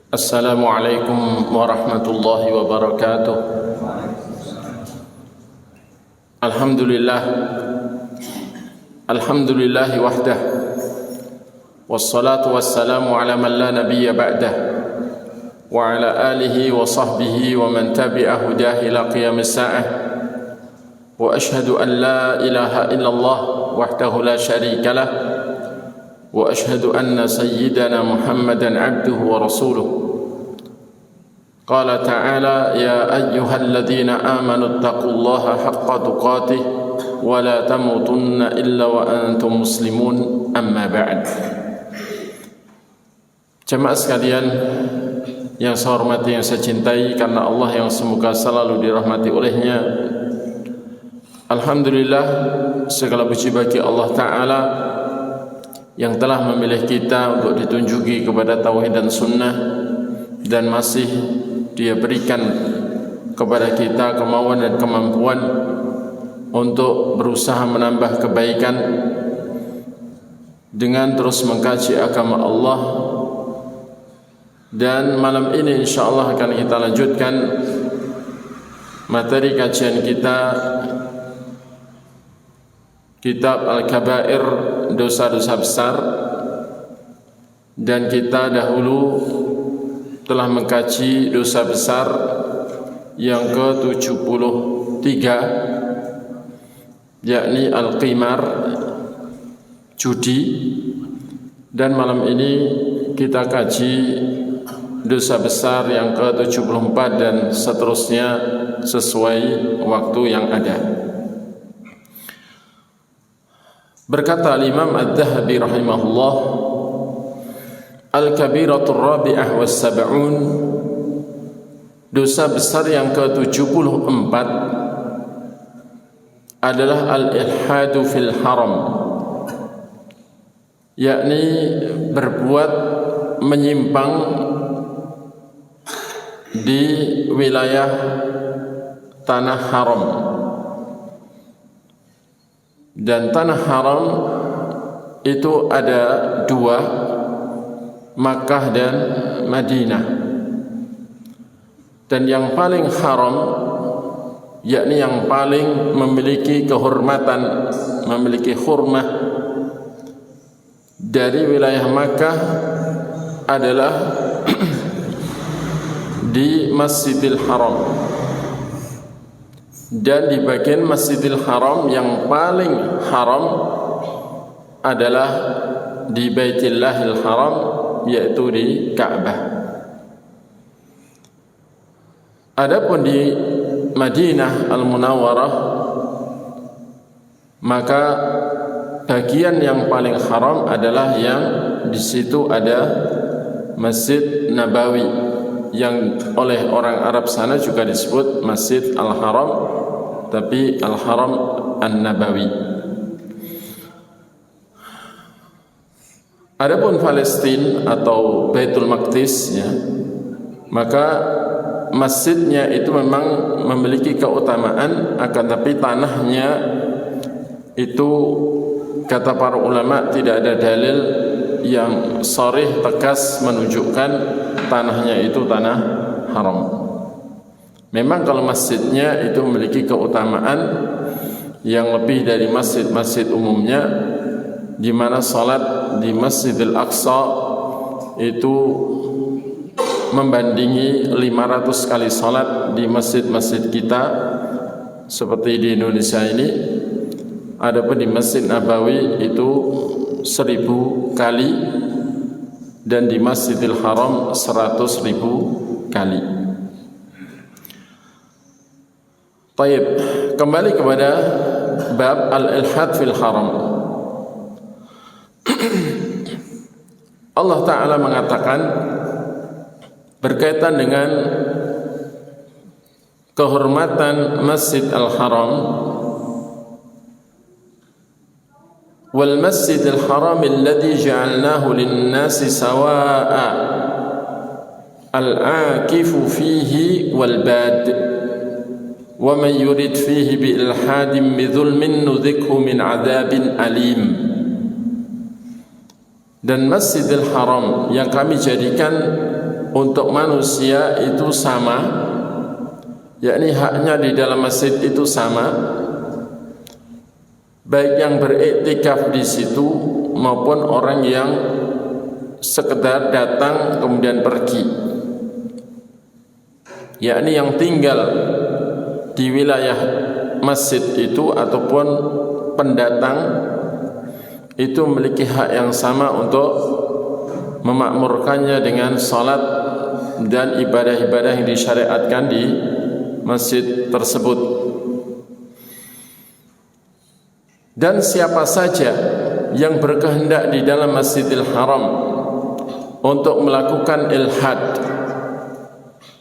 Assalamualaikum warahmatullahi wabarakatuh. Alhamdulillah wahdah, wassalatu wassalamu ala man la nabiyya ba'dah, wa ala alihi wa sahbihi wa man tabi'a hudah ila qiyamis sa'ah. Wa ashhadu an la ilaha illallah wahdahu la syarika lah, wa ashhadu anna sayyidana Muhammadan abduhu wa rasuluh. Qala ta'ala ya ayyuhalladzina amanu taqullaha haqqa tuqatih wa la tamutunna illa wa antum muslimun, amma ba'd. Jemaah sekalian yang saya hormati, yang saya cintai karena Allah, yang semoga selalu dirahmati olehnya. Alhamdulillah, segala puji bagi Allah Ta'ala yang telah memilih kita untuk ditunjuki kepada tauhid dan sunnah, dan masih Dia berikan kepada kita kemauan dan kemampuan untuk berusaha menambah kebaikan dengan terus mengkaji agama Allah. Dan malam ini insyaallah akan kita lanjutkan materi kajian kita, Kitab Al-Kabair, dosa-dosa besar. Dan kita dahulu telah mengkaji dosa besar yang ke-73, yakni Al-Qimar, judi. Dan malam ini kita kaji dosa besar yang ke-74 dan seterusnya sesuai waktu yang ada. Berkata Imam Adz-Dzahabi rahimahullah, Al-Kabiratul Rabi'ah was-Sab'un, dosa besar yang ke-74 adalah al-ilhadu fil haram, yakni berbuat menyimpang di wilayah tanah haram. Dan tanah haram itu ada dua, Makkah dan Madinah. Dan yang paling haram, yakni yang paling memiliki kehormatan, memiliki hurmah dari wilayah Makkah adalah di Masjidil Haram. Dan di bagian Masjidil Haram yang paling haram adalah di Baitillahil Haram, yaitu di Ka'bah. Adapun di Madinah Al-Munawwarah, maka bagian yang paling haram adalah yang di situ ada Masjid Nabawi, yang oleh orang Arab sana juga disebut Masjid Al-Haram, tapi Al-Haram An-Nabawi. Adapun Palestina atau Baitul Maqdis, ya, maka masjidnya itu memang memiliki keutamaan, akan tapi tanahnya itu, kata para ulama, tidak ada dalil yang sharih tegas menunjukkan tanahnya itu tanah haram. Memang kalau masjidnya itu memiliki keutamaan yang lebih dari masjid-masjid umumnya, di mana salat di Masjidil Aqsa itu membandingi 500 kali salat di masjid-masjid kita seperti di Indonesia ini. Adapun di Masjid Nabawi itu 1000 kali, dan di Masjidil Haram 100.000 kali. Baik, kembali kepada bab al-ilhad fil haram. Allah Ta'ala mengatakan berkaitan dengan kehormatan Masjid Al-Haram, wal Masjidil Haram alladhi ja'alnahu lin-nasi sawaa'a al-aakifu fihi wal bad wa man yurid fihi bi ilhadin bi dhulmin nudhikhu min 'adzabin alim. Dan Masjidil Haram yang kami jadikan untuk manusia itu sama, yakni haknya di dalam masjid itu sama, baik yang beriktikaf di situ maupun orang yang sekedar datang kemudian pergi, yakni yang tinggal di wilayah masjid itu ataupun pendatang itu memiliki hak yang sama untuk memakmurkannya dengan salat dan ibadah-ibadah yang disyariatkan di masjid tersebut. Dan siapa saja yang berkehendak di dalam Masjidil Haram untuk melakukan ilhad,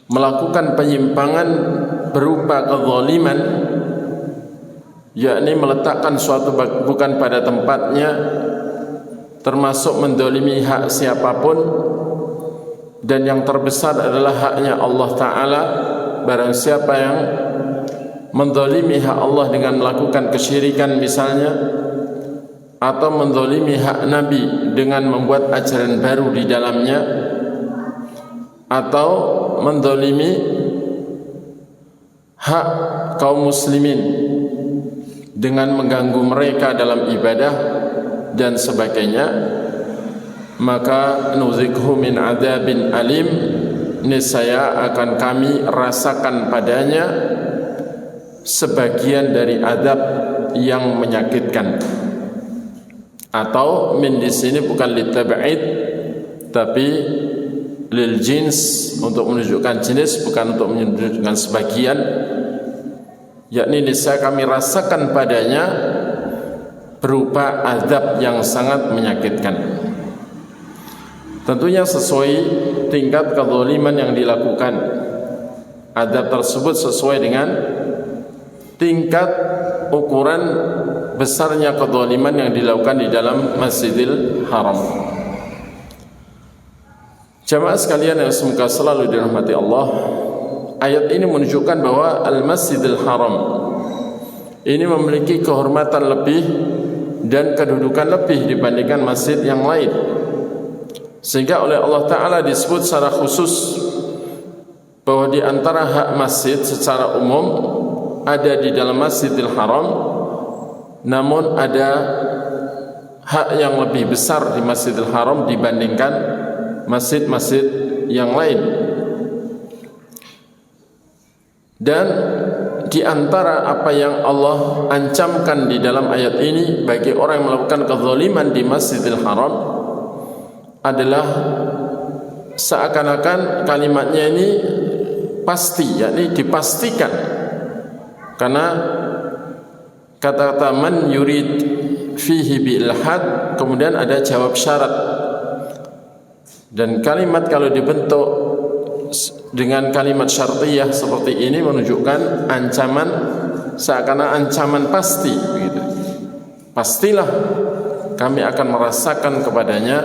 melakukan penyimpangan berupa kezaliman, yakni meletakkan suatu bukan pada tempatnya, termasuk mendolimi hak siapapun, dan yang terbesar adalah haknya Allah Ta'ala. Barang siapa yang mendolimi hak Allah dengan melakukan kesyirikan misalnya, atau mendolimi hak Nabi dengan membuat ajaran baru di dalamnya, atau mendolimi hak kaum muslimin dengan mengganggu mereka dalam ibadah dan sebagainya, maka nuzikhu min adzabin alim, niscaya akan kami rasakan padanya sebagian dari adab yang menyakitkan. Atau min di sini bukan litab'id tapi lil jins, untuk menunjukkan jenis bukan untuk menunjukkan sebagian, yakni niscaya kami rasakan padanya berupa azab yang sangat menyakitkan. Tentunya sesuai tingkat kezaliman yang dilakukan. Azab tersebut sesuai dengan tingkat ukuran besarnya kezaliman yang dilakukan di dalam Masjidil Haram. Jamaah sekalian yang semoga selalu dirahmati Allah, ayat ini menunjukkan bahwa Al-Masjidil Haram ini memiliki kehormatan lebih dan kedudukan lebih dibandingkan masjid yang lain, sehingga oleh Allah Ta'ala disebut secara khusus bahwa di antara hak masjid secara umum ada di dalam Masjidil Haram, namun ada hak yang lebih besar di Masjidil Haram dibandingkan masjid-masjid yang lain. Dan di antara apa yang Allah ancamkan di dalam ayat ini bagi orang yang melakukan kezaliman di Masjidil Haram adalah seakan-akan kalimatnya ini pasti, yakni dipastikan, karena kata-kata man yurid fihi bi ilhad kemudian ada jawab syarat, dan kalimat kalau dibentuk dengan kalimat syartiyah seperti ini menunjukkan ancaman, seakan-akan ancaman pasti begitu. Pastilah kami akan merasakan kepadanya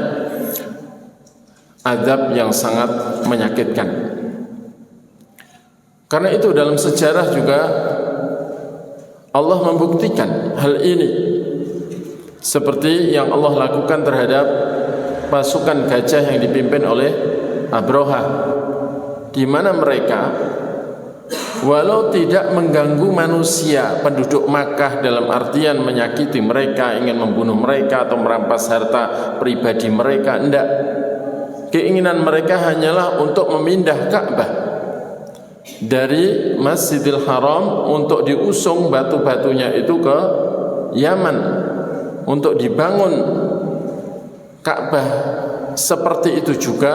azab yang sangat menyakitkan. Karena itu dalam sejarah juga Allah membuktikan hal ini, seperti yang Allah lakukan terhadap pasukan gajah yang dipimpin oleh Abroha, di mana mereka walau tidak mengganggu manusia penduduk Makkah dalam artian menyakiti mereka, ingin membunuh mereka atau merampas harta pribadi mereka, enggak. Keinginan mereka hanyalah untuk memindah Ka'bah dari Masjidil Haram untuk diusung batu-batunya itu ke Yaman untuk dibangun Ka'bah. Seperti itu juga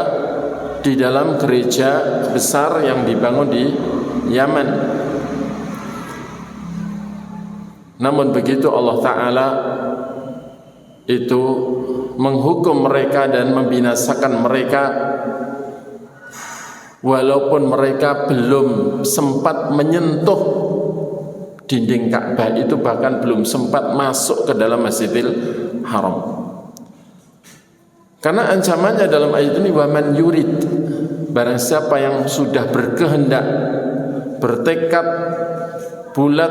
di dalam gereja besar yang dibangun di Yaman. Namun begitu Allah Ta'ala itu menghukum mereka dan membinasakan mereka, walaupun mereka belum sempat menyentuh dinding Ka'bah itu, bahkan belum sempat masuk ke dalam Masjidil Haram. Karena ancamannya dalam ayat ini waman yurid, barang siapa yang sudah berkehendak, bertekad bulat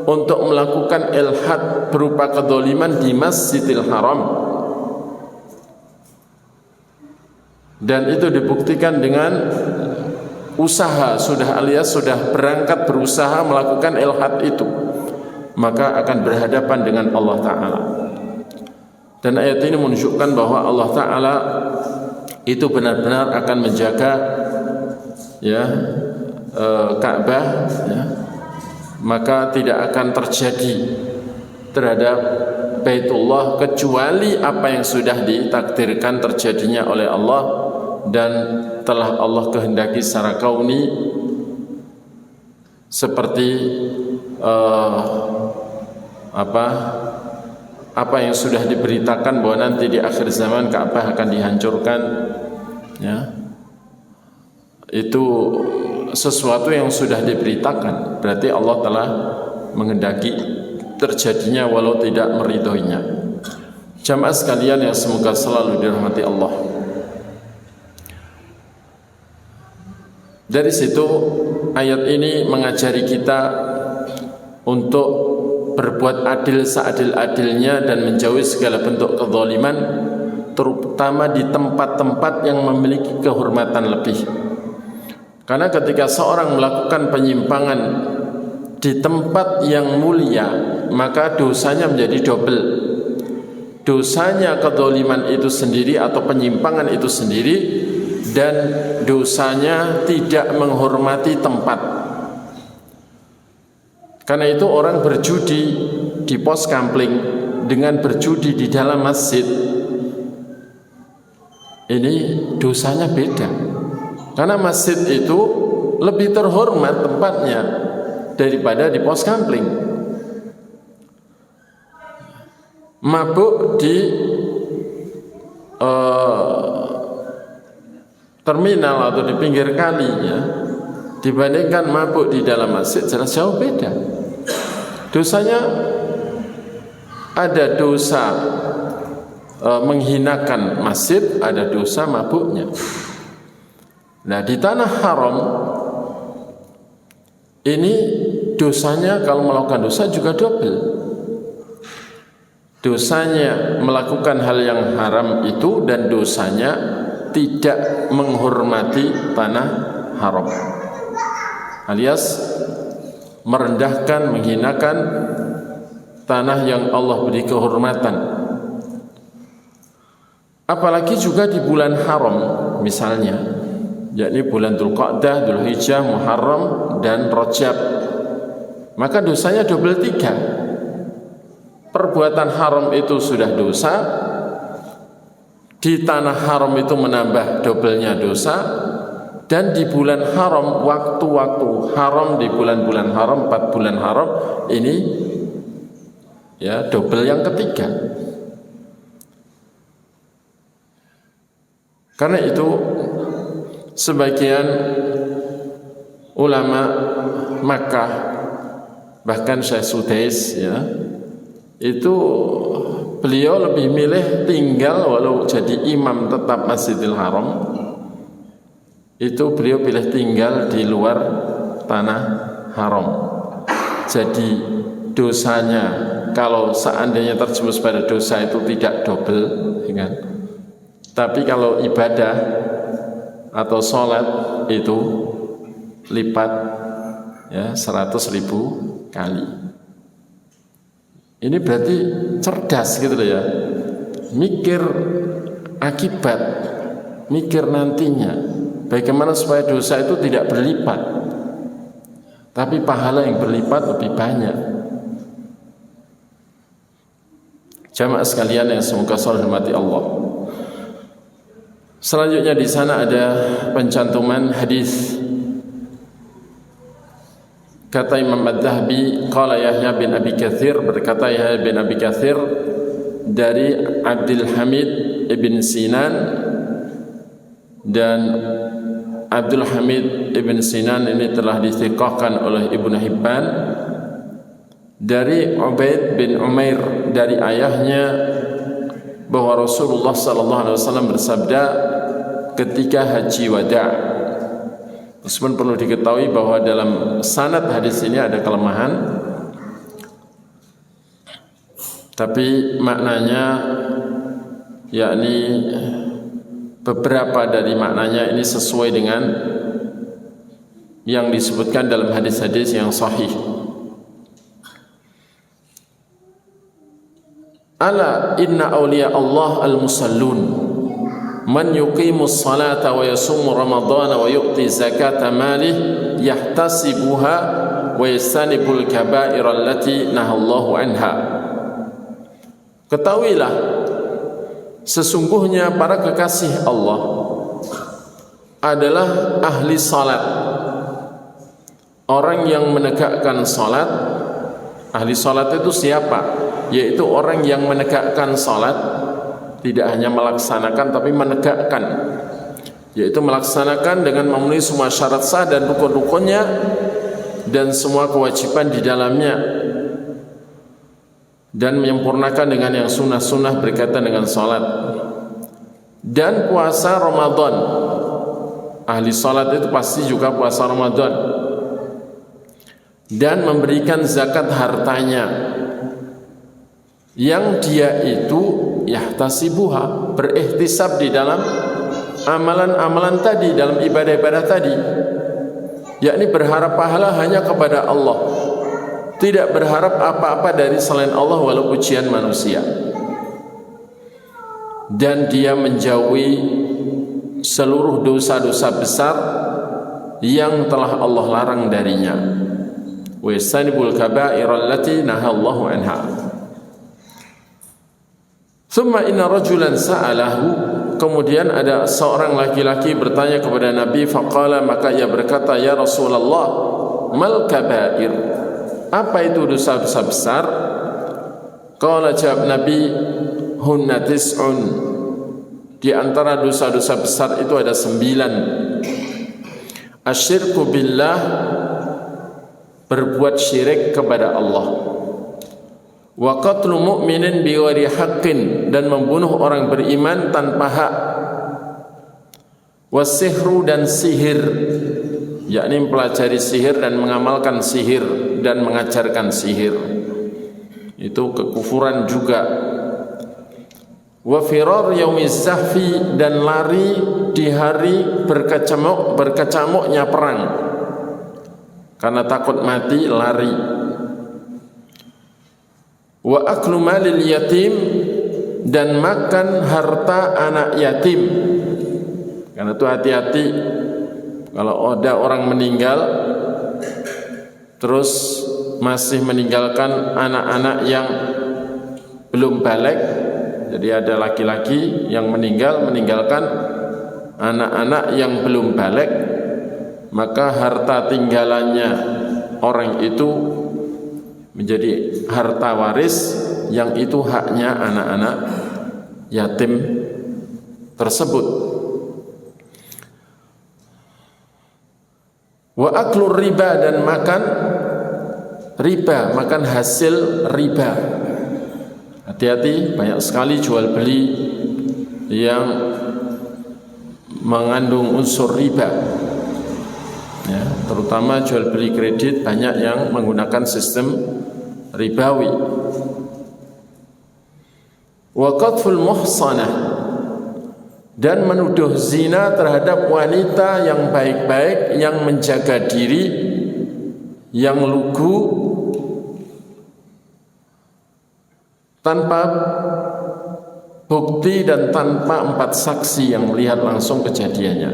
untuk melakukan ilhad berupa kezaliman di Masjidil Haram, dan itu dibuktikan dengan usaha, alias sudah berangkat berusaha melakukan ilhad itu, maka akan berhadapan dengan Allah Ta'ala. Dan ayat ini menunjukkan bahwa Allah Ta'ala itu benar-benar akan menjaga Ka'bah, maka tidak akan terjadi terhadap Baitullah kecuali apa yang sudah ditakdirkan terjadinya oleh Allah dan telah Allah kehendaki secara kauni, seperti apa yang sudah diberitakan bahwa nanti di akhir zaman Ka'bah akan dihancurkan, itu sesuatu yang sudah diberitakan, berarti Allah telah menghendaki terjadinya walau tidak meridhoinya. Jamaah sekalian yang semoga selalu dirahmati Allah, dari situ ayat ini mengajari kita untuk berbuat adil seadil-adilnya dan menjauhi segala bentuk kezaliman, terutama di tempat-tempat yang memiliki kehormatan lebih. Karena ketika seorang melakukan penyimpangan di tempat yang mulia, maka dosanya menjadi double. Dosanya kezaliman itu sendiri atau penyimpangan itu sendiri, dan dosanya tidak menghormati tempat. Karena itu orang berjudi di pos kampling dengan berjudi di dalam masjid, ini dosanya beda. Karena masjid itu lebih terhormat tempatnya daripada di pos kampling. Mabuk di terminal atau di pinggir kali, dibandingkan mabuk di dalam masjid, jelas jauh beda. Dosanya ada dosa menghinakan masjid, ada dosa mabuknya. Nah, di tanah haram ini dosanya, kalau melakukan dosa juga double. Dosanya melakukan hal yang haram itu, dan dosanya tidak menghormati tanah haram, alias merendahkan, menghinakan tanah yang Allah beri kehormatan. Apalagi juga di bulan haram misalnya, yakni bulan Dzulqa'dah, Dzulhijjah, Muharram, dan Rajab, maka dosanya double 3. Perbuatan haram itu sudah dosa, di tanah haram itu menambah dobelnya dosa, dan di bulan haram, waktu-waktu haram, di bulan-bulan haram, 4 bulan haram ini dobel yang ketiga. Karena itu sebagian ulama Makkah, bahkan Syekh Sudais, itu beliau lebih milih tinggal, walau jadi imam tetap Masjidil Haram, itu beliau pilih tinggal di luar tanah haram. Jadi dosanya, kalau seandainya terjumus pada dosa itu tidak double, tapi kalau ibadah atau sholat itu lipat 100.000 kali. Ini berarti cerdas gitu loh ya, mikir akibat, mikir nantinya, bagaimana supaya dosa itu tidak berlipat, tapi pahala yang berlipat lebih banyak. Jamaah sekalian yang semoga selalu dirahmati Allah. Selanjutnya di sana ada pencantuman hadis. Kata Imam Adz-Dzahabi, qala Yahya bin Abi Katsir, berkata Yahya bin Abi Katsir dari Abdul Hamid ibn Sinan, dan Abdul Hamid ibn Sinan ini telah dithiqahkan oleh Ibnu Hibban, dari Ubaid bin Umair dari ayahnya bahwa Rasulullah sallallahu alaihi wasallam bersabda ketika haji wada'. Meskipun perlu diketahui bahwa dalam sanad hadis ini ada kelemahan, tapi maknanya yakni beberapa dari maknanya ini sesuai dengan yang disebutkan dalam hadis-hadis yang sahih. Ala inna awliya Allah al-musallun man yuqimus salata wa yasumu ramadana wa yu'ti zakata malih yahtasibuha wa yastanibul kaba'ira allati nahallahu anha. Ketahuilah, sesungguhnya para kekasih Allah adalah ahli salat, orang yang menegakkan salat. Ahli salat itu siapa? Yaitu orang yang menegakkan salat, tidak hanya melaksanakan tapi menegakkan, yaitu melaksanakan dengan memenuhi semua syarat sah dan rukun-rukunnya dan semua kewajiban di dalamnya, dan menyempurnakan dengan yang sunnah-sunnah berkaitan dengan salat. Dan puasa Ramadan, ahli salat itu pasti juga puasa Ramadan, dan memberikan zakat hartanya yang dia itu yahtasibuha, berihtisab di dalam amalan-amalan tadi, dalam ibadah-ibadah tadi, yakni berharap pahala hanya kepada Allah, tidak berharap apa-apa dari selain Allah walau pujian manusia. Dan dia menjauhi seluruh dosa-dosa besar yang telah Allah larang darinya. Wa yastanibul kaba'ira allati nahallahu anha. Thumma inna rajulan sa'alahu, kemudian ada seorang laki-laki bertanya kepada Nabi, faqala, maka ia berkata, ya Rasulullah, mal kaba'ir, apa itu dosa-dosa besar? Qala, jawab Nabi, hunna tis'un, di antara dosa-dosa besar itu ada 9. Asyirku billah, berbuat syirik kepada Allah. Wa qatlu mu'minin bighairi haqqin, dan membunuh orang beriman tanpa hak. Wasihru, dan sihir, yakni mempelajari sihir dan mengamalkan sihir dan mengajarkan sihir, itu kekufuran juga. Wa firar yaumiz zahfi, dan lari di hari berkecamuknya perang, karena takut mati lari. Wa aklu malil yatim, dan makan harta anak yatim. Karena itu hati-hati kalau ada orang meninggal terus masih meninggalkan anak-anak yang belum balik. Jadi ada laki-laki yang meninggalkan anak-anak yang belum balik, maka harta tinggalannya orang itu menjadi harta waris yang itu haknya anak-anak yatim tersebut. Wa aklur riba, dan makan riba, makan hasil riba. Hati-hati, banyak sekali jual beli yang mengandung unsur riba, ya, terutama jual beli kredit banyak yang menggunakan sistem ribawi. Wa qadful muhsanah, dan menuduh zina terhadap wanita yang baik-baik, yang menjaga diri, yang lugu, tanpa bukti dan tanpa 4 saksi yang melihat langsung kejadiannya.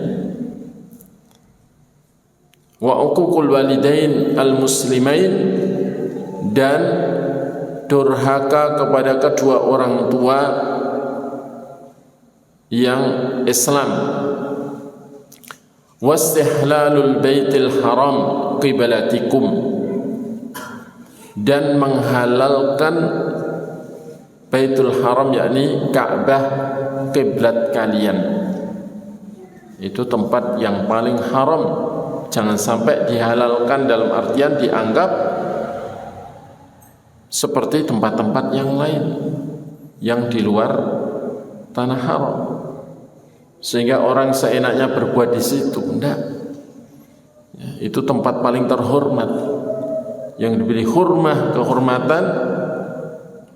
Wa uququl walidain al-muslimain, dan durhaka kepada kedua orang tua yang Islam. Wastihlalul baitil haram qiblatikum, dan menghalalkan Baitul Haram, yakni Ka'bah, kiblat kalian. Itu tempat yang paling haram, jangan sampai dihalalkan dalam artian dianggap seperti tempat-tempat yang lain yang di luar tanah haram, sehingga orang seenaknya berbuat di situ. Enggak, ya, itu tempat paling terhormat yang diberi hormat, kehormatan,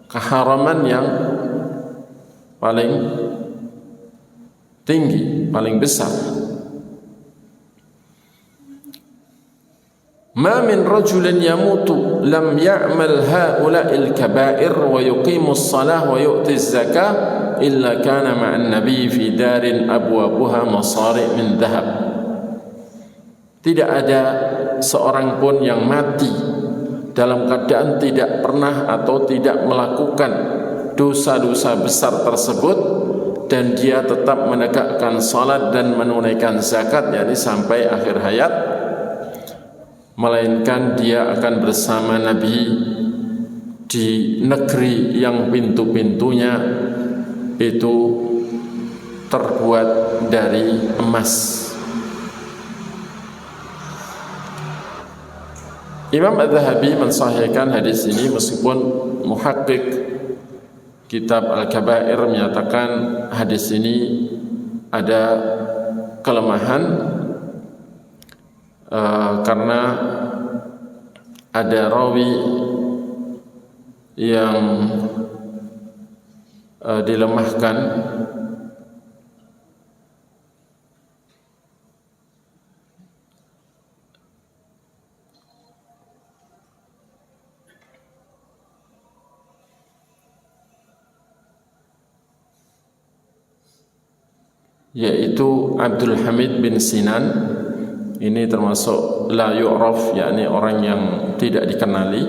keharaman yang paling tinggi, paling besar. Ma min rajulin yamutu lam ya'mal ha'ula'il kaba'ir wa yuqimu as-salah wa yu'ti az-zakah illa kana ma'an nabi fi darin abwabuha masari' min dhahab. Tidak ada seorang pun yang mati dalam keadaan tidak pernah atau tidak melakukan dosa-dosa besar tersebut, dan dia tetap menegakkan salat dan menunaikan zakat, yakni sampai akhir hayat, melainkan dia akan bersama Nabi di negeri yang pintu-pintunya itu terbuat dari emas. Imam Adz-Dzahabi mensahihkan hadis ini, meskipun muhakkik kitab Al-Kabair menyatakan hadis ini ada kelemahan karena ada rawi yang dilemahkan, yaitu Abdul Hamid bin Sinan. Ini termasuk la yu'raf, yakni orang yang tidak dikenali.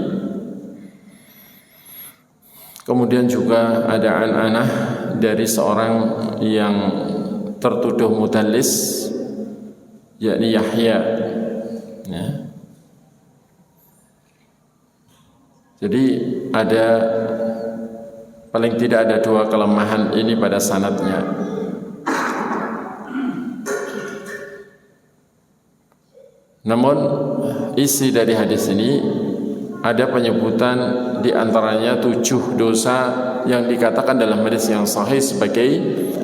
Kemudian juga ada an-anah dari seorang yang tertuduh mudallis, yakni Yahya, ya. Jadi ada, paling tidak ada dua kelemahan ini pada sanadnya. Namun isi dari hadis ini ada penyebutan di antaranya 7 dosa yang dikatakan dalam hadis yang sahih sebagai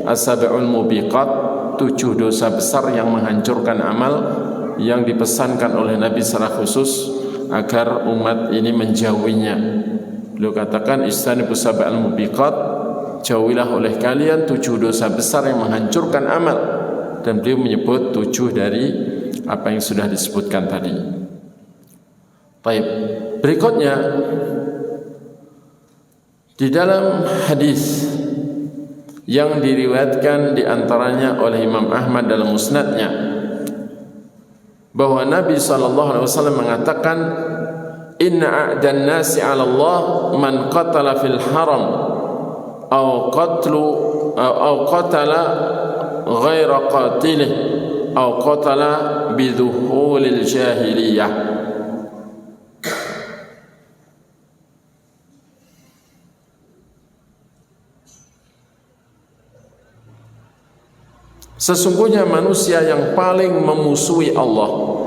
as-sab'ul mubiqat, 7 dosa besar yang menghancurkan amal, yang dipesankan oleh Nabi secara khusus agar umat ini menjauhinya. Beliau katakan istanibus sab'al mubiqat, jauhilah oleh kalian 7 dosa besar yang menghancurkan amal, dan beliau menyebut 7 dari apa yang sudah disebutkan tadi. Baik, berikutnya di dalam hadis yang diriwayatkan di antaranya oleh Imam Ahmad dalam musnadnya, bahwa Nabi SAW mengatakan, inna a'dan nasi 'ala Allah man qatala fil haram aw qatala ghaira qatilih aw qatala bidhuhulil jahiliyah. Sesungguhnya manusia yang paling memusuhi Allah,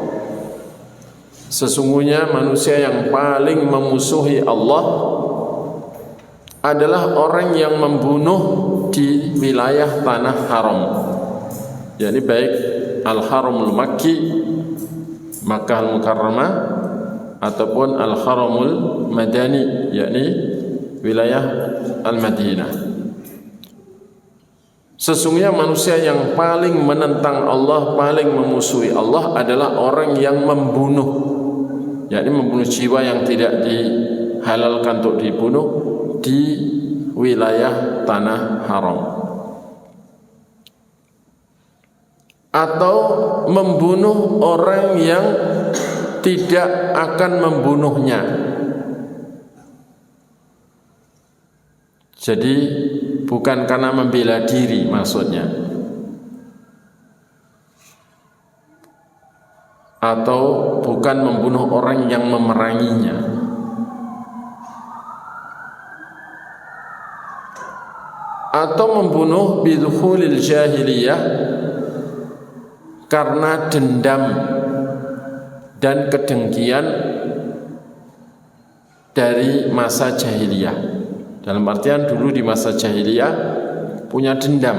sesungguhnya manusia yang paling memusuhi Allah adalah orang yang membunuh di wilayah tanah haram, yakni baik Al-Haramul Makki, Makkah Al-Mukarramah, ataupun Al-Haramul Madani, yakni wilayah Al-Madinah. Sesungguhnya manusia yang paling menentang Allah, paling memusuhi Allah adalah orang yang membunuh, yakni membunuh jiwa yang tidak dihalalkan untuk dibunuh di wilayah tanah haram, atau membunuh orang yang tidak akan membunuhnya. Jadi bukan karena membela diri maksudnya, atau bukan membunuh orang yang memeranginya, atau membunuh bidhuhulil jahiliyah karena dendam dan kedengkian dari masa jahiliyah. Dalam artian dulu di masa jahiliyah punya dendam,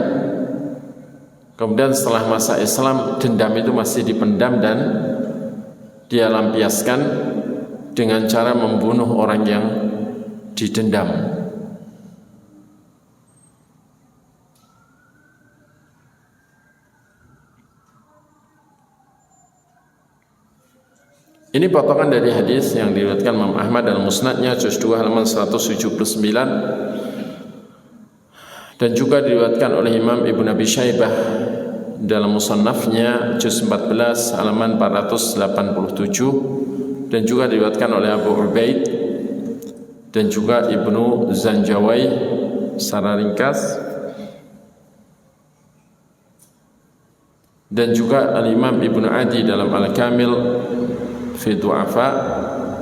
kemudian setelah masa Islam dendam itu masih dipendam dan dia lampiaskan dengan cara membunuh orang yang didendam. Ini potongan dari hadis yang diriwayatkan Imam Ahmad dalam Musnadnya juz 2 halaman 179 dan juga diriwayatkan oleh Imam Ibnu Abi Syaibah dalam Musannafnya juz 14 halaman 487 dan juga diriwayatkan oleh Abu Ubaid dan juga Ibnu Zanjawai secara ringkas, dan juga Al-Imam Ibnu Adi dalam Al-Kamil fi Du'afa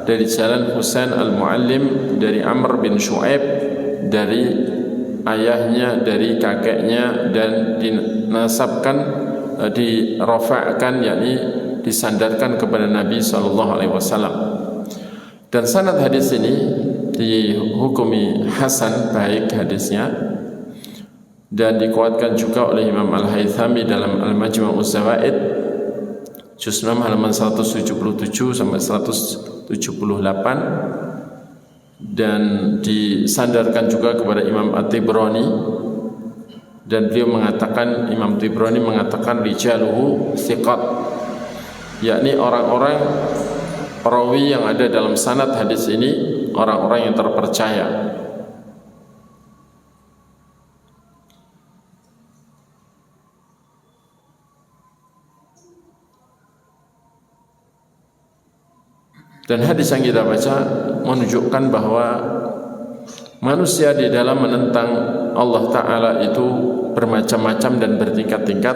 dari jalan Husain Al-Muallim dari Amr bin Shu'aib dari ayahnya, dari kakeknya, dan dinasabkan, dirafa'kan, yakni disandarkan kepada Nabi SAW. Dan sanad hadis ini dihukumi hasan, baik hadisnya, dan dikuatkan juga oleh Imam Al-Haythami dalam Al-Majma'uz Zawaid juz 6 halaman 177 sampai 178, dan disandarkan juga kepada Imam At-Tibrani, dan beliau mengatakan, Imam Tibrani mengatakan rijaluhu thiqat, yakni orang-orang perawi yang ada dalam sanad hadis ini orang-orang yang terpercaya. Dan hadis yang kita baca menunjukkan bahwa manusia di dalam menentang Allah Ta'ala itu bermacam-macam dan bertingkat-tingkat,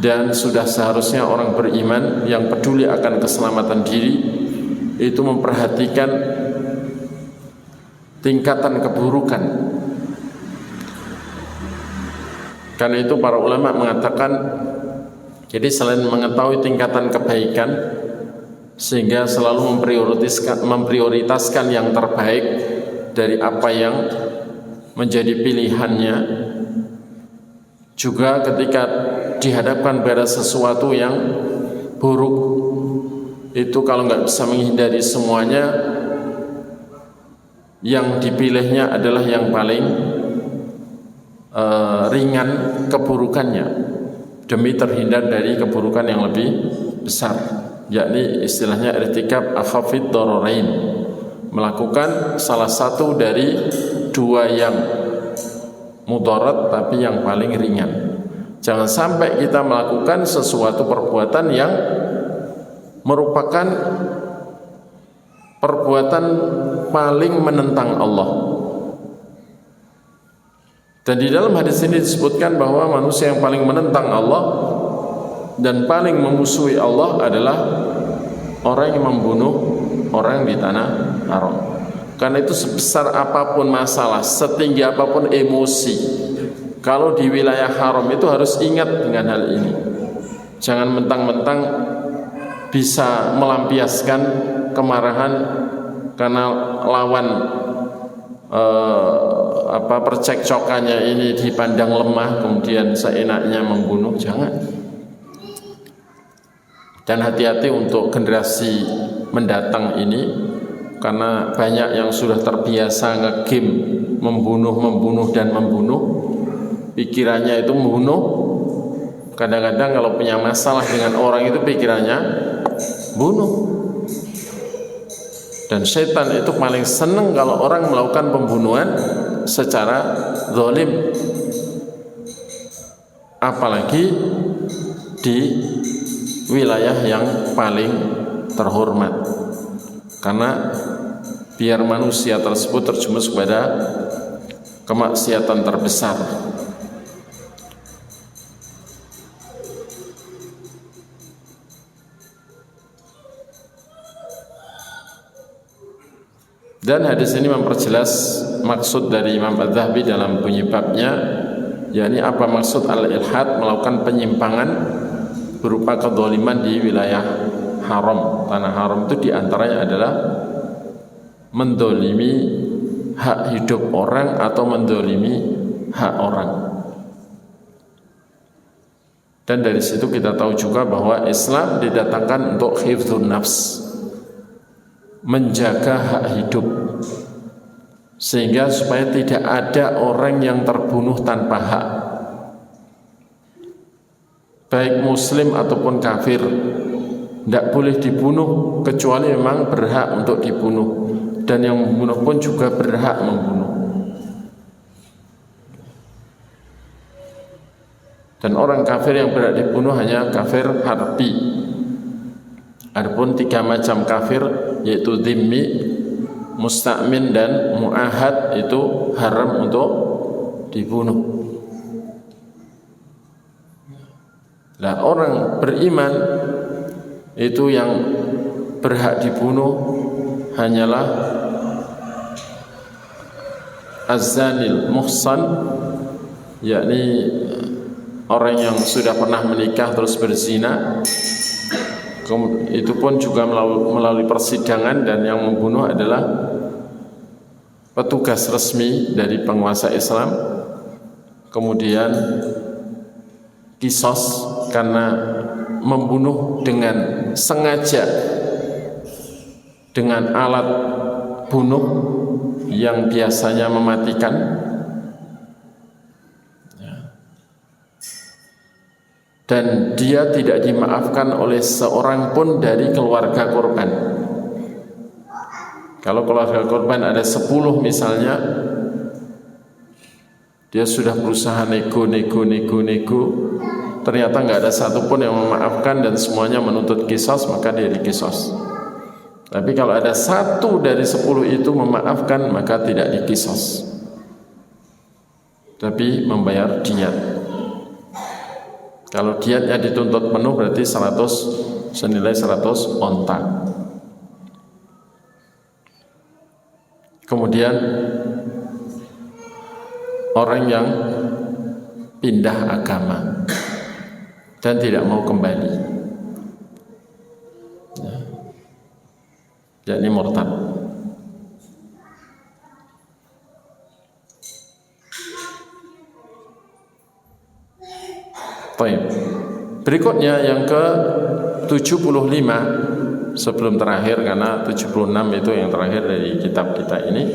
dan sudah seharusnya orang beriman yang peduli akan keselamatan diri itu memperhatikan tingkatan keburukan. Karena itu para ulama mengatakan, jadi selain mengetahui tingkatan kebaikan, sehingga selalu memprioritaskan yang terbaik dari apa yang menjadi pilihannya, juga ketika dihadapkan pada sesuatu yang buruk itu kalau nggak bisa menghindari semuanya, yang dipilihnya adalah yang paling ringan keburukannya demi terhindar dari keburukan yang lebih besar, yakni istilahnya irtikab akhafid dararain, melakukan salah satu dari dua yang mudarat tapi yang paling ringan. Jangan sampai kita melakukan sesuatu perbuatan yang merupakan perbuatan paling menentang Allah. Dan di dalam hadis ini disebutkan bahwa manusia yang paling menentang Allah dan paling memusuhi Allah adalah orang yang membunuh orang di tanah haram. Karena itu sebesar apapun masalah, setinggi apapun emosi, kalau di wilayah haram itu harus ingat dengan hal ini. Jangan mentang-mentang bisa melampiaskan kemarahan karena lawan percekcokannya ini dipandang lemah, kemudian seenaknya membunuh. Jangan. Dan hati-hati untuk generasi mendatang ini, karena banyak yang sudah terbiasa nge-game membunuh dan membunuh, pikirannya itu membunuh. Kadang-kadang kalau punya masalah dengan orang itu pikirannya bunuh. Dan setan itu paling senang kalau orang melakukan pembunuhan secara zalim, apalagi di wilayah yang paling terhormat, karena biar manusia tersebut terjumus kepada kemaksiatan terbesar. Dan hadis ini memperjelas maksud dari Imam Adz-Dzahabi dalam bunyi babnya, yakni apa maksud al-ilhad, melakukan penyimpangan berupa kedzaliman di wilayah haram. Tanah haram itu diantaranya adalah mendolimi hak hidup orang atau mendolimi hak orang. Dan dari situ kita tahu juga bahwa Islam didatangkan untuk hifdzun nafs, menjaga hak hidup, sehingga supaya tidak ada orang yang terbunuh tanpa hak, baik muslim ataupun kafir, tidak boleh dibunuh kecuali memang berhak untuk dibunuh, dan yang membunuh pun juga berhak membunuh. Dan orang kafir yang berhak dibunuh hanya kafir harbi. Adapun 3 macam kafir, yaitu dhimmi, musta'min, dan mu'ahad, itu haram untuk dibunuh. Nah, orang beriman itu yang berhak dibunuh hanyalah az-zanil muhsan, yakni orang yang sudah pernah menikah terus berzina. Itu pun juga melalui persidangan, dan yang membunuh adalah petugas resmi dari penguasa Islam. Kemudian kisos karena membunuh dengan sengaja dengan alat bunuh yang biasanya mematikan, dan dia tidak dimaafkan oleh seorang pun dari keluarga korban. Kalau keluarga korban ada 10 misalnya, dia sudah berusaha nego, ternyata nggak ada satupun yang memaafkan dan semuanya menuntut kisos, maka dia dikisos. Tapi kalau ada 1 dari 10 itu memaafkan, maka tidak dikisos, tapi membayar diyat. Kalau diyatnya dituntut penuh berarti 100, senilai 100 onta. Kemudian orang yang pindah agama dan tidak mau kembali, yakni murtad. Baik. Berikutnya yang ke-75 sebelum terakhir, karena 76 itu yang terakhir dari kitab kita ini.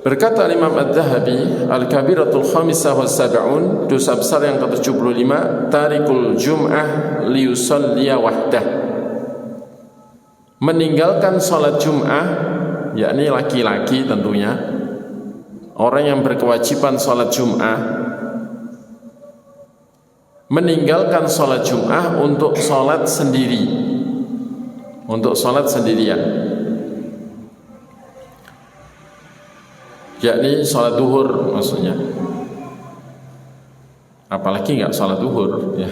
Berkata Imam Adz-Dzahabi, Al-Kabiratul Khamisah wa Sab'un, dosa besar yang ke-75, tarikul jum'ah liyusalliya wahdah, meninggalkan sholat jum'ah, yakni laki-laki tentunya, orang yang berkewajiban sholat jum'ah, meninggalkan sholat jum'ah untuk sholat sendiri, untuk sholat sendirian, yakni sholat duhur maksudnya, apalagi nggak sholat duhur ya.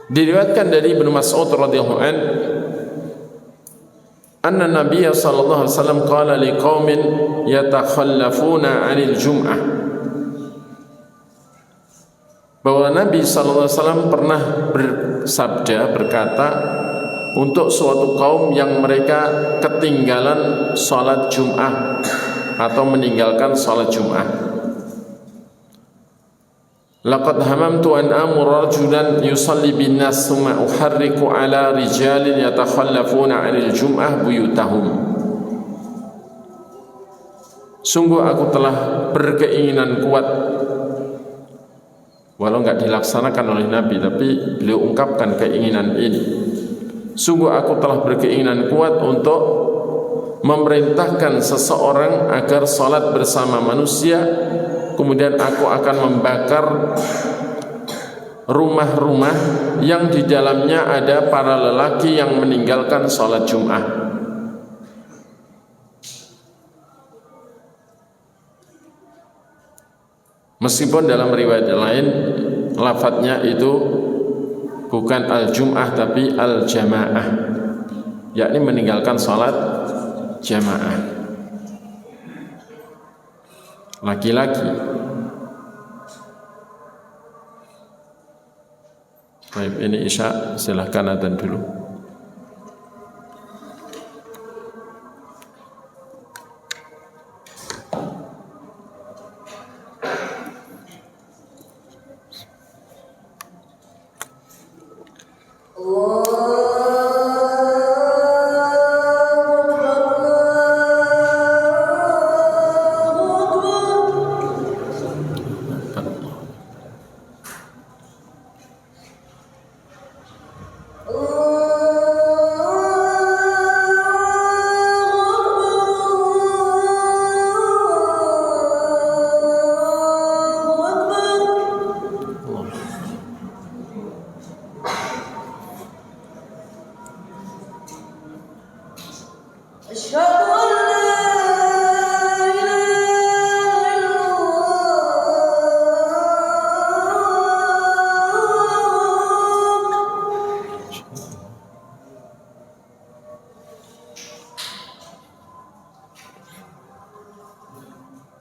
Diriwayatkan dari Ibnu Mas'ud radhiyallahu an, anna Nabiy sallallahu alaihi wasallam qala liqaumin yatakhallafuna 'anil jum'ah, bahwa Nabi sallallahu alaihi wasallam pernah bersabda, berkata untuk suatu kaum yang mereka ketinggalan sholat Jum'ah atau meninggalkan sholat Jum'ah. Laqad hamamtu an amura rajulan yusalli bin nas thumma uharriku ala rijalin yatakhallafuna 'anil Jum'ah buyutahum. Sungguh aku telah berkeinginan kuat, walau enggak dilaksanakan oleh Nabi, tapi beliau ungkapkan keinginan ini. Sungguh aku telah berkeinginan kuat untuk memerintahkan seseorang agar salat bersama manusia, kemudian aku akan membakar rumah-rumah yang di dalamnya ada para lelaki yang meninggalkan salat Jum'ah. Meskipun dalam riwayat lain lafadznya itu bukan al-jum'ah tapi al-jamaah, yakni meninggalkan salat jamaah laki-laki. Baik, ini isya, silahkan adzan dulu.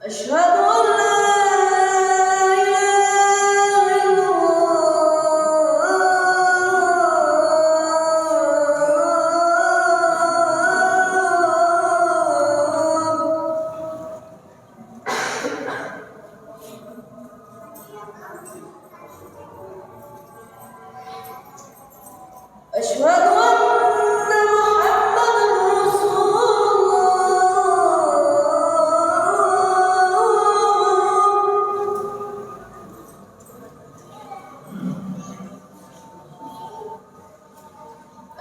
أشهد أن لا إله إلا الله أشهد أن محمدا رسول الله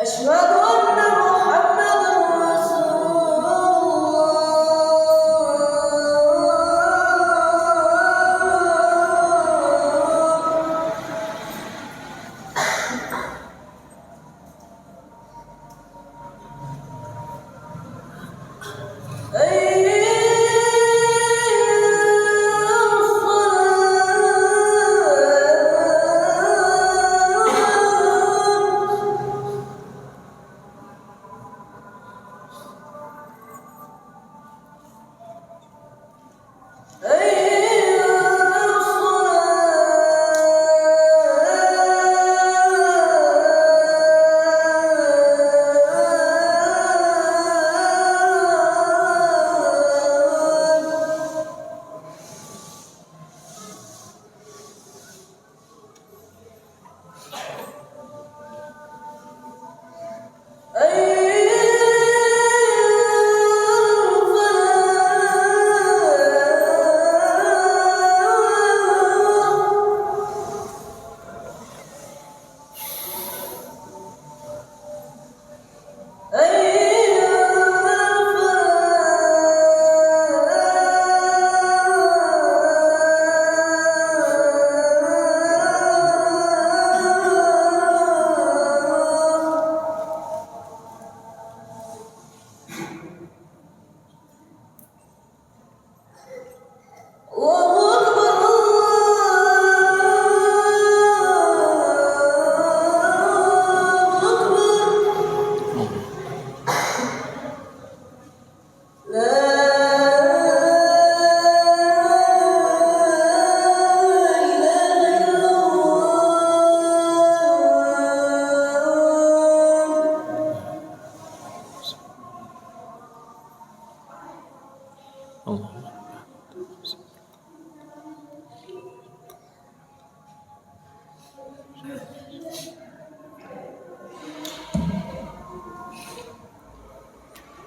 أشهد أن محمدا رسول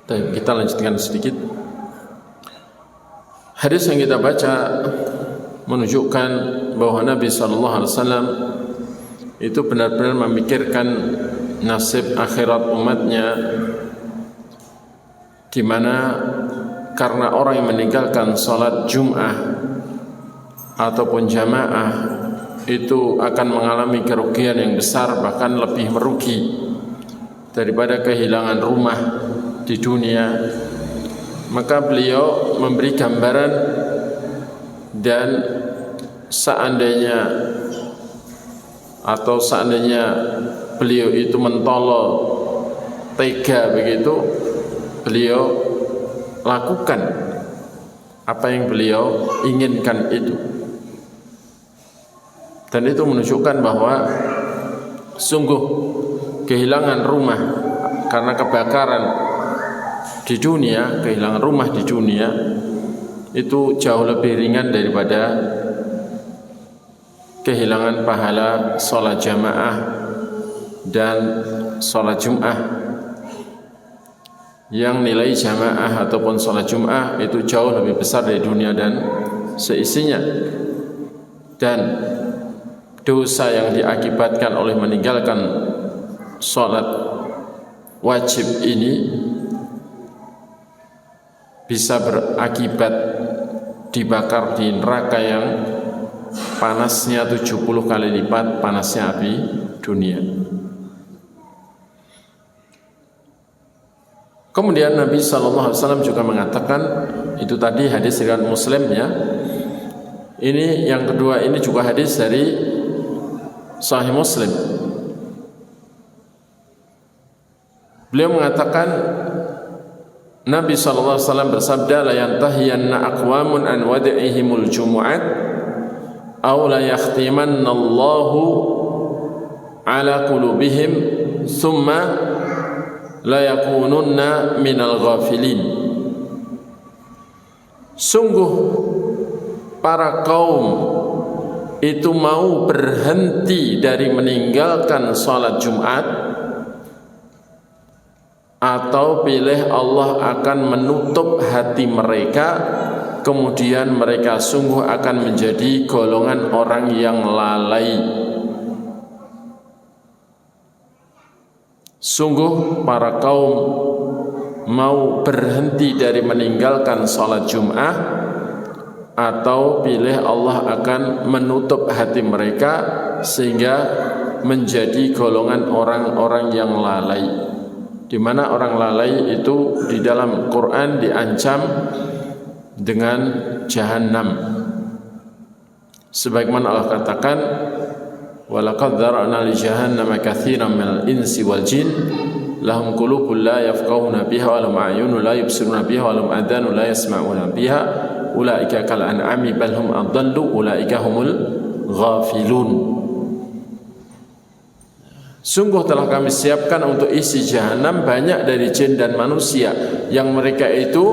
Baik, kita lanjutkan sedikit. Hadis yang kita baca menunjukkan bahwa Nabi SAW itu benar-benar memikirkan nasib akhirat umatnya, di mana karena orang yang meninggalkan salat Jum'ah ataupun jamaah itu akan mengalami kerugian yang besar, bahkan lebih merugi daripada kehilangan rumah di dunia. Maka beliau memberi gambaran, dan seandainya beliau itu mentolol tega begitu, beliau lakukan apa yang beliau inginkan itu. Dan itu menunjukkan bahwa sungguh kehilangan rumah karena kebakaran di dunia, kehilangan rumah di dunia itu jauh lebih ringan daripada kehilangan pahala sholat jamaah dan sholat Jum'ah, yang nilai jamaah ataupun sholat Jum'ah itu jauh lebih besar dari dunia dan seisinya. Dan dosa yang diakibatkan oleh meninggalkan sholat wajib ini bisa berakibat dibakar di neraka yang panasnya 70 kali lipat panasnya api dunia. Kemudian Nabi SAW juga mengatakan, itu tadi hadis riwayat Muslim ya. Ini yang kedua, ini juga hadis dari Sahih Muslim. Beliau mengatakan, Nabi SAW bersabda, la yantahiyanna aqwamun an wad'ihimul jumu'at aw la yakhtimanna Allahu ala qulubihim thumma la yakununna minal ghafilin. Sungguh para kaum itu mau berhenti dari meninggalkan salat Jumat, atau pilih Allah akan menutup hati mereka, kemudian mereka sungguh akan menjadi golongan orang yang lalai. Sungguh para kaum mau berhenti dari meninggalkan salat Jum'ah, atau pilih Allah akan menutup hati mereka sehingga menjadi golongan orang-orang yang lalai. Di mana orang lalai itu di dalam Quran diancam dengan jahanam. Sebagaimana Allah katakan, walaqad dzara'na li jahannama katsiran minal insi wal jin lahum qulubun la yafqahuna biha wa lahum a'yunun la yubsiruna biha wa lahum adhanun la yasma'una biha ulaika kal an'ami bal hum adallu ulaika humul ghafilun. Sungguh telah kami siapkan untuk isi jahanam banyak dari jin dan manusia yang mereka itu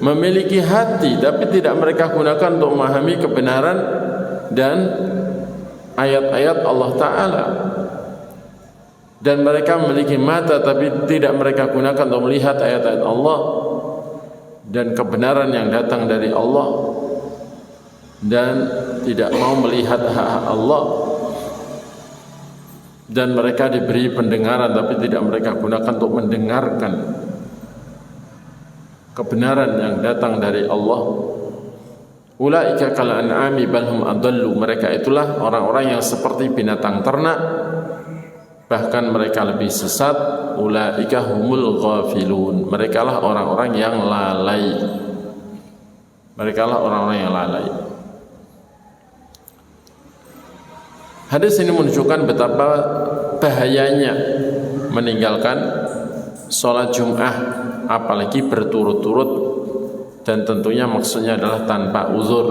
memiliki hati tapi tidak mereka gunakan untuk memahami kebenaran dan ayat-ayat Allah Ta'ala, dan mereka memiliki mata tapi tidak mereka gunakan untuk melihat ayat-ayat Allah dan kebenaran yang datang dari Allah, dan tidak mau melihat hak-hak Allah, dan mereka diberi pendengaran tapi tidak mereka gunakan untuk mendengarkan kebenaran yang datang dari Allah. Ulaika kal an'ami bal hum adallu, mereka itulah orang-orang yang seperti binatang ternak, bahkan mereka lebih sesat. Ulaika humul ghafilun, mereka lah orang-orang yang lalai. Mereka lah orang-orang yang lalai. Hadis ini menunjukkan betapa bahayanya meninggalkan sholat Jum'ah, apalagi berturut-turut, dan tentunya maksudnya adalah tanpa uzur.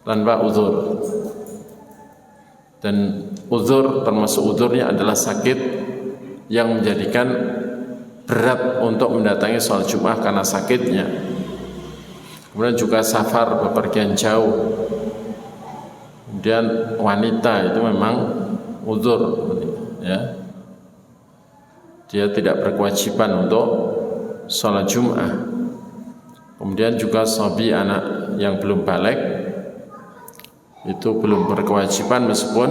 Tanpa uzur. Dan uzur, termasuk uzurnya adalah sakit yang menjadikan berat untuk mendatangi sholat Jum'ah karena sakitnya. Kemudian juga safar, bepergian jauh. Kemudian wanita itu memang uzur, ya, dia tidak berkewajiban untuk sholat Jum'ah. Kemudian juga sabi, anak yang belum balik, itu belum berkewajiban, meskipun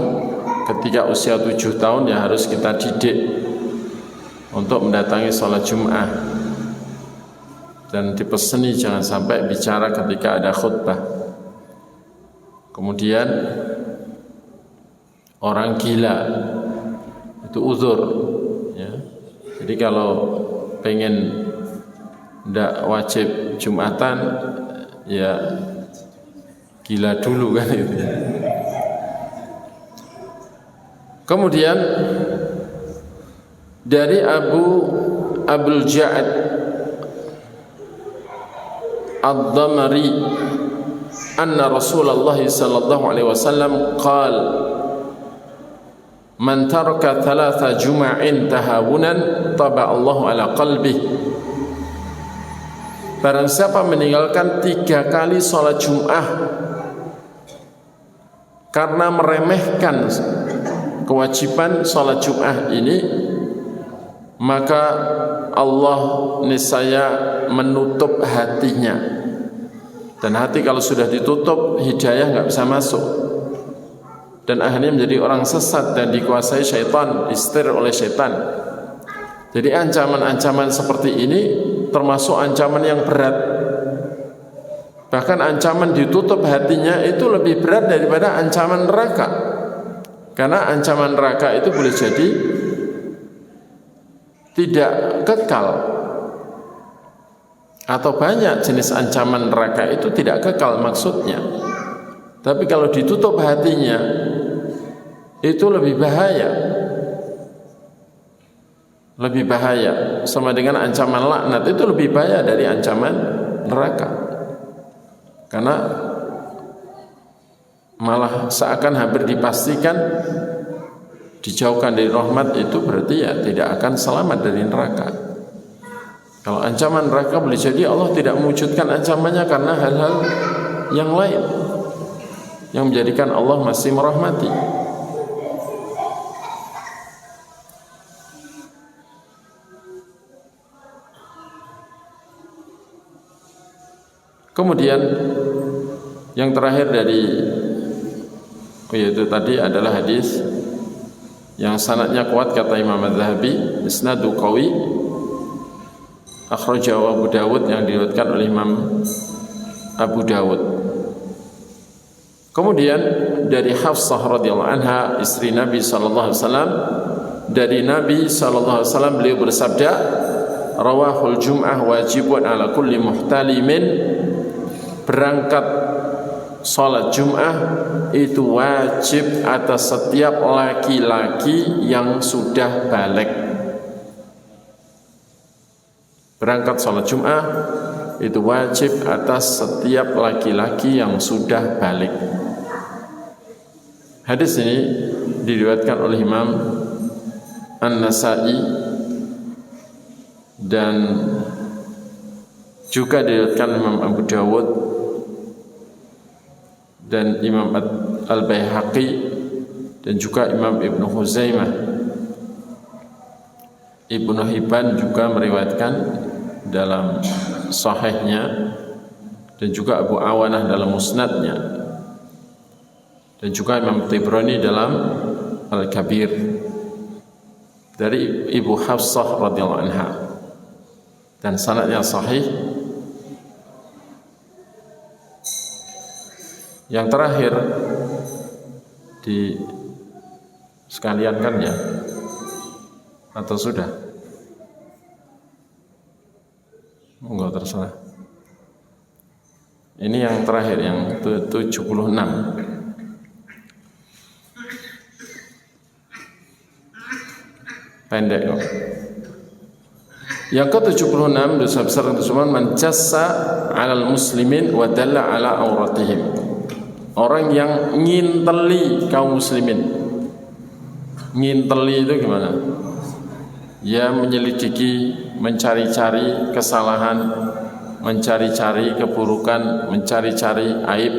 ketika usia 7 tahun ya harus kita didik untuk mendatangi sholat Jum'ah, dan dipeseni jangan sampai bicara ketika ada khutbah. Kemudian orang gila itu uzur, ya. Jadi kalau pengen ndak wajib Jumatan, ya gila dulu kan itu. Kemudian dari Abul Ja'ad Ad-Damari anna Rasulullah sallallahu alaihi wasallam qal man taraka thalatha juma'in tahawunan taba Allahu ala qalbih, barang siapa meninggalkan 3 kali salat Jum'ah karena meremehkan kewajiban salat Jum'ah ini, maka Allah niscaya menutup hatinya. Dan hati kalau sudah ditutup, hidayah nggak bisa masuk, dan akhirnya menjadi orang sesat dan dikuasai syaitan, disetir oleh syaitan. Jadi ancaman-ancaman seperti ini termasuk ancaman yang berat. Bahkan ancaman ditutup hatinya itu lebih berat daripada ancaman neraka, karena ancaman neraka itu boleh jadi tidak kekal, atau banyak jenis ancaman neraka itu tidak kekal maksudnya. Tapi kalau ditutup hatinya itu lebih bahaya. lebih bahaya, sama dengan ancaman laknat itu lebih bahaya dari ancaman neraka. Karena malah seakan hampir dipastikan dijauhkan dari rahmat itu berarti ya tidak akan selamat dari neraka. Kalau ancaman neraka boleh jadi Allah tidak mewujudkan ancamannya karena hal-hal yang lain yang menjadikan Allah masih merahmati. Kemudian yang terakhir dari yaitu tadi adalah hadis yang sanadnya kuat kata Imam Az-Zahabi, isnadu qawi, akhrajahu Abu Dawud, yang diriwayatkan oleh Imam Abu Dawud. Kemudian dari Hafsah radhiyallahu anha, istri Nabi sallallahu alaihi wasallam, dari Nabi sallallahu alaihi wasallam beliau bersabda, rawahul jum'ah wajibun ala kulli muhtalimin, berangkat salat Jum'ah itu wajib atas setiap laki-laki yang sudah balik. Berangkat salat Jum'ah itu wajib atas setiap laki-laki yang sudah balik. Hadis ini diriwayatkan oleh Imam An-Nasa'i dan juga diriwayatkan Imam Abu Dawud dan Imam Al-Baihaqi dan juga Imam Ibnu Huzaimah. Ibnu Hibban juga meriwayatkan dalam sahihnya, dan juga Abu Awanah dalam musnadnya, dan juga Imam Tibrani dalam Al-Kabir dari Ibu Hafsah radhiyallahu anha, dan sanadnya sahih. Yang terakhir di sekalian kan ya, atau sudah? Enggak, terserah. Ini yang terakhir, yang 76. Pendek kok. Yang ke-76, dosa besar yang tersebut, mencassa 'alal muslimin wa dalla 'ala auratihim. Orang yang nginteli kaum muslimin. Nginteli itu gimana? Ya, menyelidiki, mencari-cari kesalahan, mencari-cari keburukan, mencari-cari aib,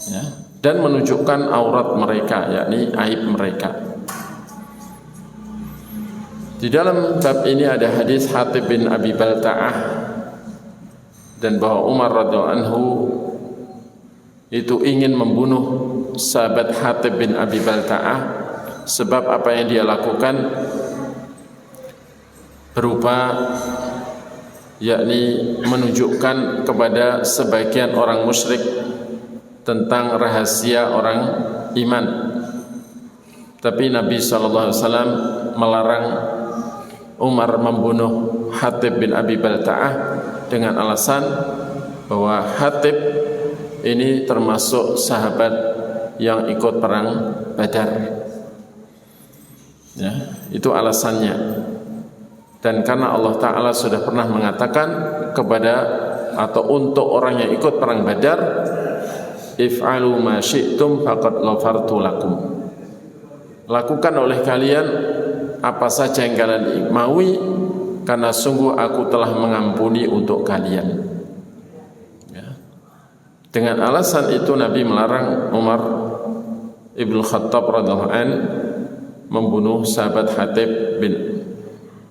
ya, dan menunjukkan aurat mereka, yakni aib mereka. Di dalam bab ini ada hadis Hatib bin Abi Balta'ah, dan bahwa Umar radhiyallahu anhu itu ingin membunuh sahabat Hatib bin Abi Balta'ah sebab apa yang dia lakukan berupa yakni menunjukkan kepada sebagian orang musyrik tentang rahasia orang iman. Tapi Nabi SAW melarang Umar membunuh Hatib bin Abi Balta'ah dengan alasan bahwa Hatib ini termasuk sahabat yang ikut perang Badar. Ya, itu alasannya. Dan karena Allah Ta'ala sudah pernah mengatakan kepada atau untuk orang yang ikut perang Badar, if'alu ma syi'tum faqad ghafartu lakum. Lakukan oleh kalian apa saja yang kalian maui, karena sungguh aku telah mengampuni untuk kalian. Dengan alasan itu Nabi melarang Umar Ibn Khattab radhiyallahu an membunuh sahabat Hatib bin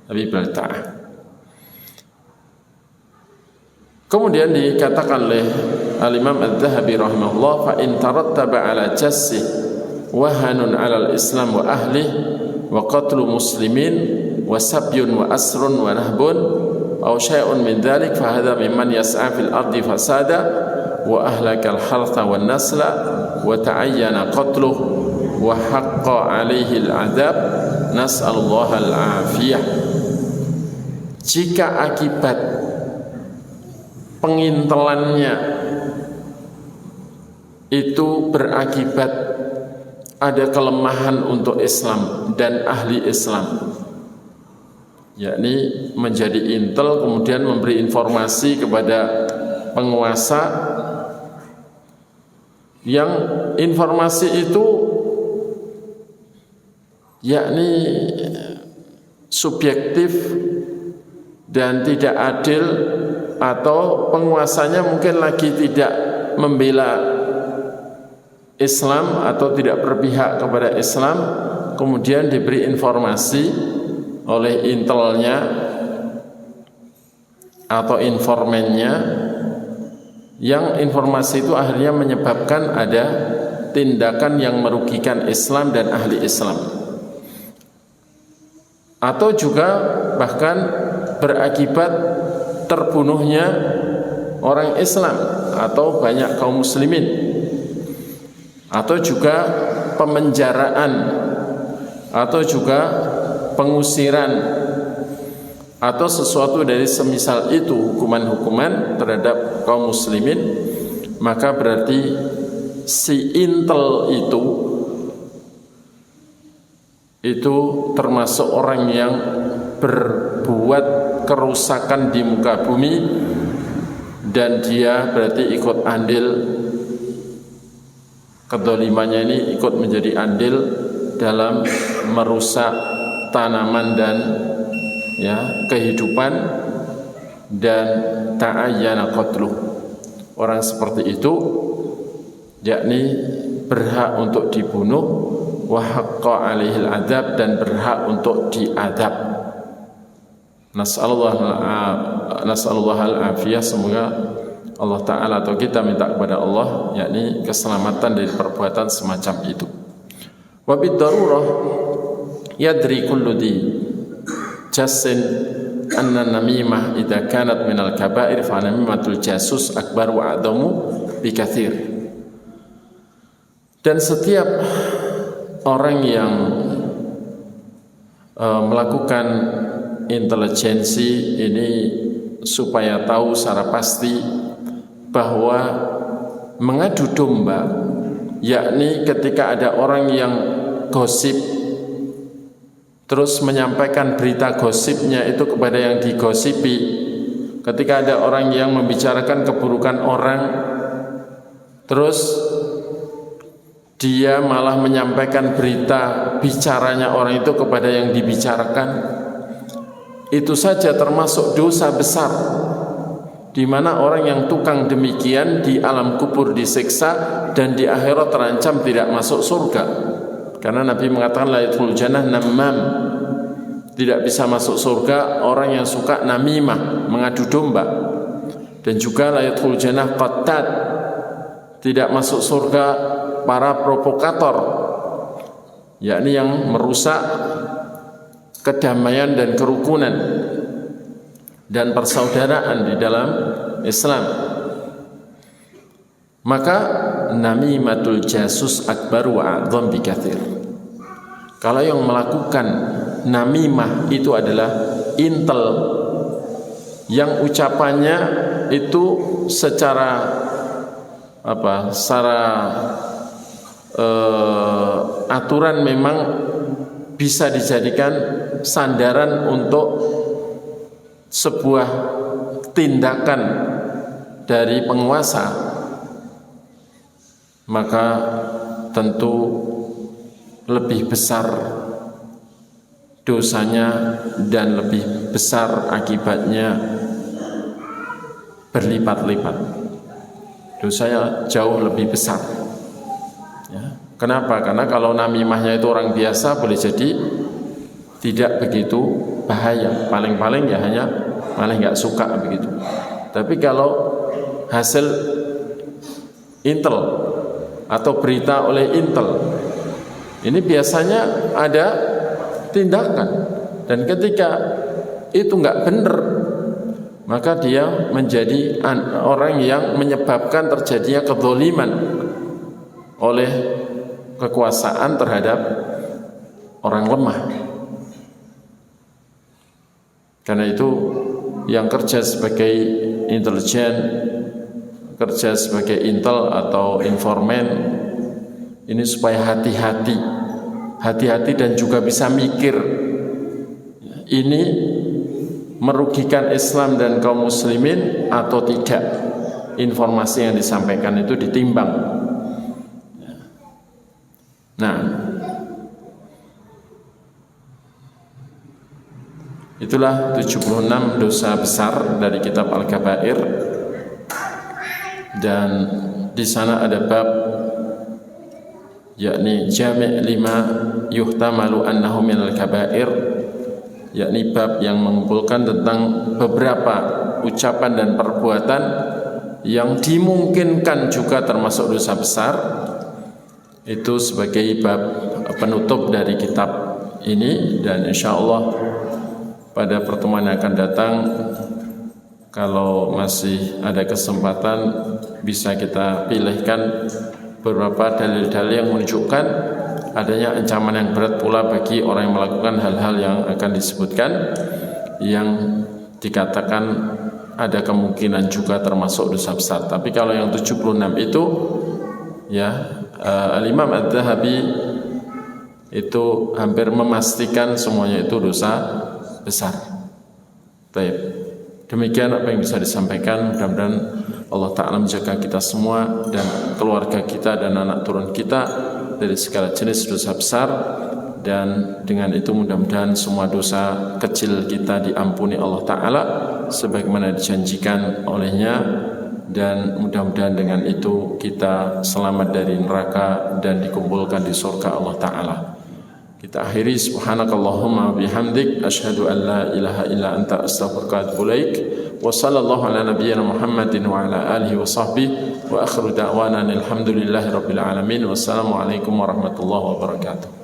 Abi Balta'ah. Kemudian dikatakan oleh Al-Imam Az-Zahabi rahimahullah, fa in tarattaba ala jassi wahanun ala al-islam wa ahli wa qatlu muslimin wa sabyun wa asrun wa nahbun aw syai'un min dhalik fa hadha mimman yas'a fil ardi fasada wa ahlakal hartha wan nasla wa ta'ayyana qatluhu wa haqqa alaihi al-'adab nas'alullaha al-'afiyah. Jika akibat pengintelannya itu berakibat ada kelemahan untuk Islam dan ahli Islam, yakni menjadi intel kemudian memberi informasi kepada penguasa yang informasi itu yakni subjektif dan tidak adil, atau penguasanya mungkin lagi tidak membela Islam atau tidak berpihak kepada Islam, kemudian diberi informasi oleh intelnya atau informannya, yang informasi itu akhirnya menyebabkan ada tindakan yang merugikan Islam dan ahli Islam, atau juga bahkan berakibat terbunuhnya orang Islam atau banyak kaum muslimin, atau juga pemenjaraan, atau juga pengusiran, atau sesuatu dari semisal itu, hukuman-hukuman terhadap kaum muslimin, maka berarti si intel itu termasuk orang yang berbuat kerusakan di muka bumi, dan dia berarti ikut andil, kedzalimannya ini ikut menjadi andil dalam merusak tanaman dan kehidupan, dan ta'ayyana qatluh. Orang seperti itu yakni berhak untuk dibunuh, wa haqqa alaihil adab, dan berhak untuk diadab. Nas'alullah al-afiyah, semoga Allah Ta'ala atau kita minta kepada Allah yakni keselamatan dari perbuatan semacam itu. Wa bid-darurah yadri kullu di jassin anna namimah idza kanat minal kaba'ir fa namimatul jasus akbar wa a'damu bikathir. Dan setiap orang yang melakukan intelijensi ini supaya tahu secara pasti bahwa mengadu domba, yakni ketika ada orang yang gosip terus menyampaikan berita gosipnya itu kepada yang digosipi, ketika ada orang yang membicarakan keburukan orang terus dia malah menyampaikan berita bicaranya orang itu kepada yang dibicarakan, itu saja termasuk dosa besar, di mana orang yang tukang demikian di alam kubur disiksa dan di akhirat terancam tidak masuk surga. Karena Nabi mengatakan la yadkhulul jannah namam, tidak bisa masuk surga orang yang suka namimah, mengadu domba. Dan juga la yadkhulul jannah qattat, tidak masuk surga para provokator, yakni yang merusak kedamaian dan kerukunan dan persaudaraan di dalam Islam. Maka namimatul jasus akbar wa a'dzam bikathir. Kalau yang melakukan namimah itu adalah intel yang ucapannya itu secara aturan memang bisa dijadikan sandaran untuk sebuah tindakan dari penguasa, maka tentu lebih besar dosanya dan lebih besar akibatnya berlipat-lipat. Dosanya jauh lebih besar. Kenapa? Karena kalau namimahnya itu orang biasa boleh jadi tidak begitu bahaya, paling-paling ya hanya malah nggak suka begitu. Tapi kalau hasil intel atau berita oleh intel, ini biasanya ada tindakan, dan ketika itu nggak benar, maka dia menjadi orang yang menyebabkan terjadinya kedzaliman oleh kekuasaan terhadap orang lemah. Karena itu yang kerja sebagai intelijen, kerja sebagai intel atau informan, ini supaya hati-hati dan juga bisa mikir. Ini merugikan Islam dan kaum muslimin atau tidak. Informasi yang disampaikan itu ditimbang. Nah, itulah 76 dosa besar dari kitab Al-Kabair, dan di sana ada bab yakni jami' 5 yuhtamalu annahu minal kabair, yakni bab yang mengumpulkan tentang beberapa ucapan dan perbuatan yang dimungkinkan juga termasuk dosa besar. Itu sebagai bab penutup dari kitab ini, dan insyaallah pada pertemuan yang akan datang, kalau masih ada kesempatan, bisa kita pilihkan beberapa dalil-dalil yang menunjukkan adanya ancaman yang berat pula bagi orang yang melakukan hal-hal yang akan disebutkan, yang dikatakan ada kemungkinan juga termasuk dosa besar. Tapi kalau yang 76 itu, ya, Al-Imam Adz-Dzahabi itu hampir memastikan semuanya itu dosa besar. Baik. Demikian apa yang bisa disampaikan. Mudah-mudahan Allah Ta'ala menjaga kita semua dan keluarga kita dan anak turun kita dari segala jenis dosa besar, dan dengan itu mudah-mudahan semua dosa kecil kita diampuni Allah Ta'ala sebagaimana dijanjikan olehnya, dan mudah-mudahan dengan itu kita selamat dari neraka dan dikumpulkan di surga Allah Ta'ala. Kita akhiri, subhanakallahumma bihamdik asyhadu an la ilaha illa anta astaghfiruka wa atubu ilaik. Wa sallallahu ala nabiyyina Muhammadin wa ala alihi wa sahbihi wa akhiru da'wana alhamdulillahi rabbil alamin. Wassalamu alaikum warahmatullahi wabarakatuh.